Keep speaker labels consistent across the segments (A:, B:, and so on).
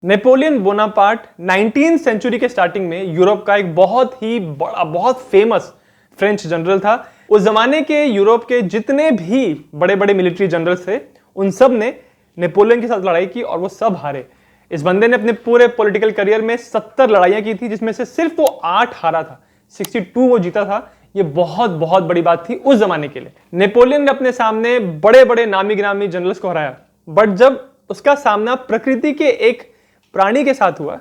A: Napoleon Bonaparte 19वीं century के starting में यूरोप का एक बहुत ही बड़ा, बहुत फेमस फ्रेंच जनरल था। उस जमाने के यूरोप के जितने भी बड़े बड़े मिलिट्री जनरल्स थे, उन सब ने नेपोलियन के साथ लड़ाई की और वो सब हारे। इस बंदे ने अपने पूरे पॉलिटिकल करियर में 70 लड़ाइयां की थी, जिसमें से सिर्फ वो 8 हारा था, 62 वो जीता था। ये बहुत बहुत बड़ी बात थी उस जमाने के लिए। नेपोलियन ने अपने सामने बड़े बड़े नामी गिरामी जनरल्स को हराया, बट जब उसका सामना प्रकृति के एक प्राणी के साथ हुआ,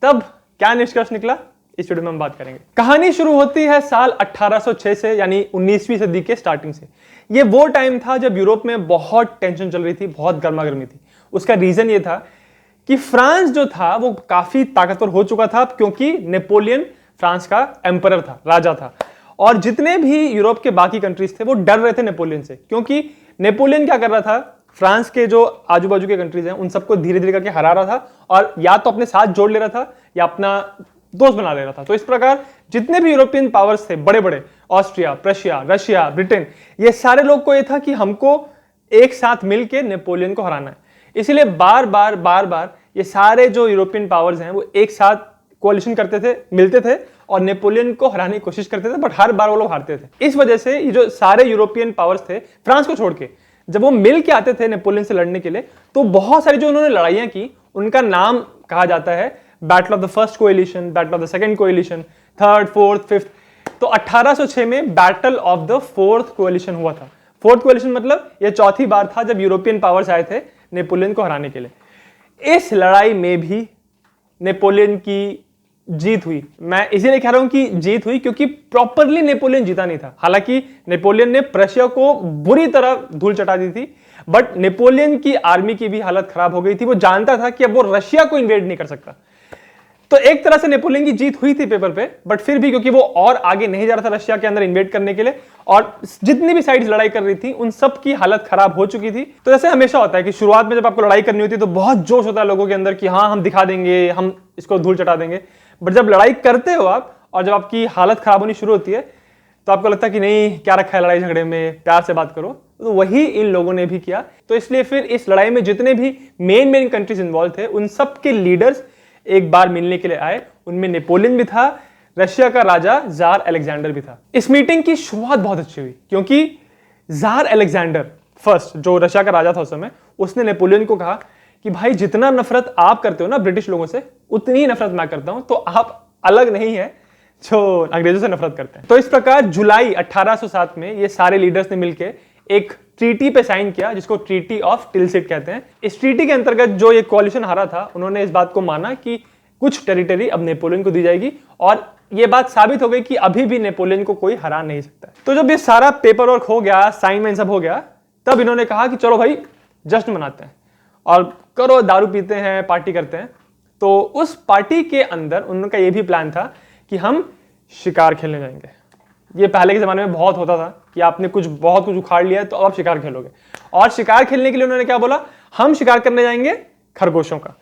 A: तब क्या निष्कर्ष निकला, इस वीडियो में हम बात करेंगे। कहानी शुरू होती है साल 1806 से, यानी 19वीं सदी के स्टार्टिंग से। ये वो टाइम था जब यूरोप में बहुत टेंशन चल रही थी, बहुत गर्मा गर्मी थी। उसका रीजन ये था कि फ्रांस जो था वो काफी ताकतवर हो चुका था, क्योंकि नेपोलियन फ्रांस का एम्परर था, राजा था। और जितने भी यूरोप के बाकी कंट्रीज थे वो डर रहे थे नेपोलियन से, क्योंकि नेपोलियन क्या कर रहा था, फ्रांस के जो आजू बाजू के कंट्रीज हैं उन सबको धीरे धीरे करके हरा रहा था, और या तो अपने साथ जोड़ ले रहा था या अपना दोस्त बना ले रहा था। तो इस प्रकार जितने भी यूरोपियन पावर्स थे, बड़े बड़े, ऑस्ट्रिया, प्रशिया, रशिया, ब्रिटेन, ये सारे लोग को ये था कि हमको एक साथ मिलकर नेपोलियन को हराना है। इसीलिए बार बार ये सारे जो यूरोपियन पावर्स हैं वो एक साथ कोalition करते थे, मिलते थे और नेपोलियन को हराने की कोशिश करते थे, बट हर बार वो लोग हारते थे। इस वजह से ये जो सारे यूरोपियन पावर्स थे, फ्रांस को छोड़ के, जब वो मिल के आते थे नेपोलियन से लड़ने के लिए, तो बहुत सारी जो उन्होंने लड़ाइयां की, उनका नाम कहा जाता है battle of the first coalition, battle of the second coalition, third, fourth, fifth. तो 1806 में battle of the fourth coalition हुआ था। फोर्थ कोएलिशन मतलब ये चौथी बार था जब यूरोपियन पावर्स आए थे नेपोलियन को हराने के लिए। इस लड़ाई में भी नेपोलियन की जीत हुई। मैं इसीलिए कह रहा हूं कि जीत हुई क्योंकि प्रॉपरली नेपोलियन जीता नहीं था। हालांकि नेपोलियन ने प्रशिया को बुरी तरह धूल चटा दी थी, बट नेपोलियन की आर्मी की भी हालत खराब हो गई थी। वो जानता था कि अब वो रशिया को इन्वेड नहीं कर सकता। तो एक तरह से नेपोलियन की जीत हुई थी पेपर पे, बट फिर भी क्योंकि वो और आगे नहीं जा रहा था रशिया के अंदर इन्वेड करने के लिए, और जितनी भी साइड्स लड़ाई कर रही थी उन सब की हालत खराब हो चुकी थी। तो जैसे हमेशा होता है कि शुरुआत में जब आपको लड़ाई करनी होती है तो बहुत जोश होता है लोगों के अंदर कि हाँ हम दिखा देंगे, हम इसको धूल चटा देंगे। बट जब लड़ाई करते हो आप और जब आपकी हालत खराब होनी शुरू होती है, तो आपको लगता है कि नहीं, क्या रखा है लड़ाई झगड़े में, प्यार से बात करो। तो वही इन लोगों ने भी किया। तो इसलिए फिर इस लड़ाई में जितने भी मेन कंट्रीज इन्वॉल्व थे, उन सब के लीडर्स एक बार मिलने के लिए आए। उनमें नेपोलियन भी था, रशिया का राजा जार अलेक्जेंडर भी था। इस मीटिंग की शुरुआत बहुत अच्छी हुई, क्योंकि जार अलेक्जेंडर फर्स्ट, जो रशिया का राजा था उस समय, उसने नेपोलियन को कहा कि भाई जितना नफरत आप करते हो ना ब्रिटिश लोगों से, उतनी ही नफरत मैं करता हूं। तो आप अलग नहीं है जो अंग्रेजों से नफरत करते हैं। तो इस प्रकार जुलाई 1807 में ये सारे लीडर्स ने मिलकर एक ट्रीटी पे साइन किया, जिसको ट्रीटी ऑफ टिलसिट कहते हैं। इस ट्रीटी के अंतर्गत जो ये कोलिशन हारा था, उन्होंने इस बात को माना कि कुछ टेरिटरी अब नेपोलियन को दी जाएगी, और ये बात साबित हो गई कि अभी भी नेपोलियन को कोई हरा नहीं सकता। तो जब ये सारा पेपर वर्क हो गया, साइन वाइन सब हो गया, तब इन्होंने कहा कि चलो भाई जश्न मनाते हैं और करो, दारू पीते हैं, पार्टी करते हैं। तो उस पार्टी के अंदर उनका ये भी प्लान था कि हम शिकार खेलने जाएंगे। ये पहले के जमाने में बहुत होता था कि आपने बहुत कुछ उखाड़ लिया है तो अब आप शिकार खेलोगे। और शिकार खेलने के लिए उन्होंने क्या बोला, हम शिकार करने जाएंगे खरगोशों का।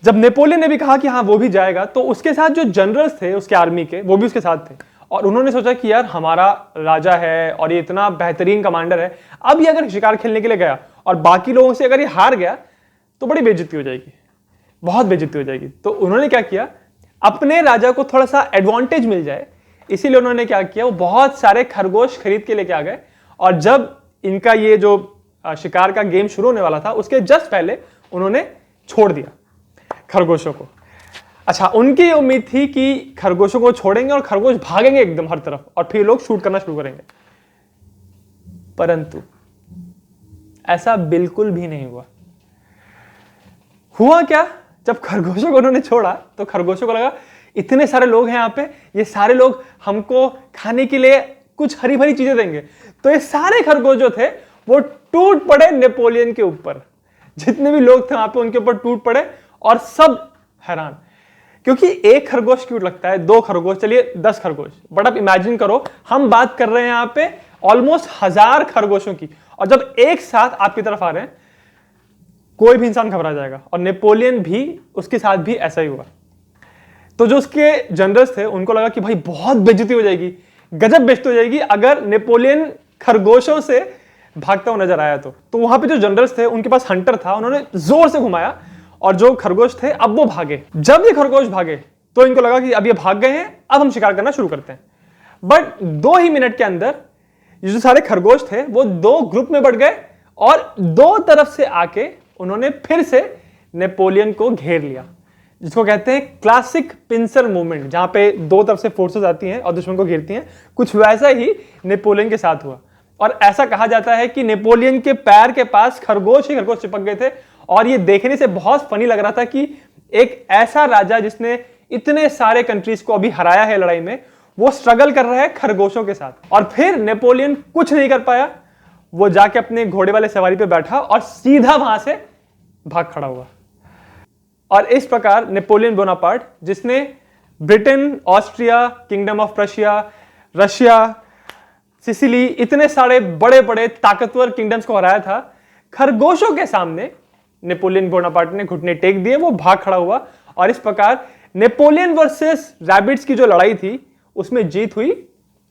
A: जब नेपोलियन ने भी कहा कि हाँ वो भी जाएगा, तो उसके साथ जो जनरल्स थे उसके आर्मी के, वो भी उसके साथ थे। और उन्होंने सोचा कि यार हमारा राजा है और ये इतना बेहतरीन कमांडर है, अब ये अगर शिकार खेलने के लिए गया और बाकी लोगों से अगर ये हार गया तो बड़ी बेइज्जती हो जाएगी, बहुत बेइज्जती हो जाएगी। तो उन्होंने क्या किया, अपने राजा को थोड़ा सा एडवांटेज मिल जाए, इसीलिए उन्होंने क्या किया, वो बहुत सारे खरगोश खरीद के लेके आ गए। और जब इनका ये जो शिकार का गेम शुरू होने वाला था, उसके जस्ट पहले उन्होंने छोड़ दिया खरगोशों को। अच्छा, उनकी उम्मीद थी कि खरगोशों को छोड़ेंगे और खरगोश भागेंगे एकदम हर तरफ, और फिर लोग शूट करना शुरू करेंगे। परंतु ऐसा बिल्कुल भी नहीं हुआ। हुआ क्या, जब खरगोशों को उन्होंने छोड़ा तो खरगोशों को लगा इतने सारे लोग हैं यहाँ पे, ये सारे लोग हमको खाने के लिए कुछ हरी भरी चीजें देंगे। तो ये सारे खरगोश जो थे वो टूट पड़े नेपोलियन के ऊपर। जितने भी लोग थे वहां पे उनके ऊपर टूट पड़े, और सब हैरान, क्योंकि एक खरगोश क्यूट लगता है, 2 खरगोश, चलिए 10 खरगोश, बट अब इमेजिन करो हम बात कर रहे हैं यहाँ पे ऑलमोस्ट 1000 खरगोशों की, और जब एक साथ आपकी तरफ आ रहे हैं, कोई भी इंसान घबरा जाएगा। और नेपोलियन भी, उसके साथ भी ऐसा ही हुआ। तो जो उसके जनरल्स थे उनको लगा कि भाई बहुत बेइज्जती हो जाएगी, गजब बेइज्जती हो जाएगी अगर नेपोलियन खरगोशों से भागता हुआ नजर आया। तो वहां पे जो जनरल्स थे उनके पास हंटर था, उन्होंने जोर से घुमाया और जो खरगोश थे अब वो भागे। जब ये खरगोश भागे तो इनको लगा कि अब ये भाग गए हैं, अब हम शिकार करना शुरू करते हैं। बट 2 ही मिनट के अंदर ये जो सारे खरगोश थे वो 2 ग्रुप में बढ़ गए और 2 तरफ से आके उन्होंने फिर से नेपोलियन को घेर लिया, जिसको कहते हैं क्लासिक पिंसर मूवमेंट, जहां पे 2 तरफ से फोर्सेस आती हैं और दुश्मन को घेरती हैं। कुछ वैसा ही नेपोलियन के साथ हुआ और ऐसा कहा जाता है कि नेपोलियन के पैर के पास खरगोश ही खरगोश चिपक गए थे। और ये देखने से बहुत फनी लग रहा था कि एक ऐसा राजा जिसने इतने सारे कंट्रीज को अभी हराया है लड़ाई में, वो स्ट्रगल कर रहा है खरगोशों के साथ। और फिर नेपोलियन कुछ नहीं कर पाया, वो जाके अपने घोड़े वाले सवारी पे बैठा और सीधा वहां से भाग खड़ा हुआ। और इस प्रकार नेपोलियन बोनापार्ट, जिसने Britain, Austria, kingdom of Prussia, Russia, Sicily, इतने सारे बड़े बड़े ताकतवर किंगडम्स को हराया था, खरगोशों के सामने नेपोलियन बोनापार्ट ने घुटने टेक दिए, वो भाग खड़ा हुआ। और इस प्रकार नेपोलियन वर्सेस रैबिट्स की जो लड़ाई थी उसमें जीत हुई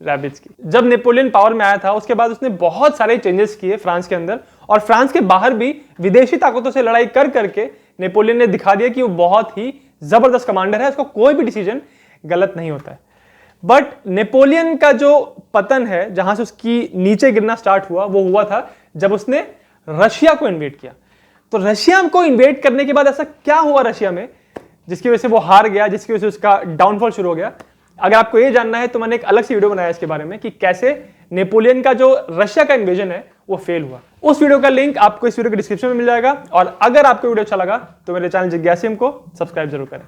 A: रैबिट्स की। जब नेपोलियन पावर में आया था उसके बाद उसने बहुत सारे चेंजेस किए फ्रांस के अंदर और फ्रांस के बाहर भी विदेशी ताकतों से लड़ाई कर करके नेपोलियन ने दिखा दिया कि वो बहुत ही जबरदस्त कमांडर है, उसका कोई भी डिसीजन गलत नहीं होता है। बट नेपोलियन का जो पतन है, जहां से उसकी नीचे गिरना स्टार्ट हुआ, वो हुआ था जब उसने रशिया को इन्वेड किया। तो रशिया को इन्वेड करने के बाद ऐसा क्या हुआ रशिया में जिसकी वजह से वो हार गया, जिसकी वजह से उसका डाउनफॉल शुरू हो गया। अगर आपको ये जानना है तो मैंने एक अलग सी वीडियो बनाया इसके बारे में कि कैसे नेपोलियन का जो रशिया का इन्वेजन है वो फेल हुआ। उस वीडियो का लिंक आपको इस वीडियो के डिस्क्रिप्शन में मिल जाएगा। और अगर आपको वीडियो अच्छा लगा तो मेरे चैनल जिज्ञासियम को सब्सक्राइब जरूर करें।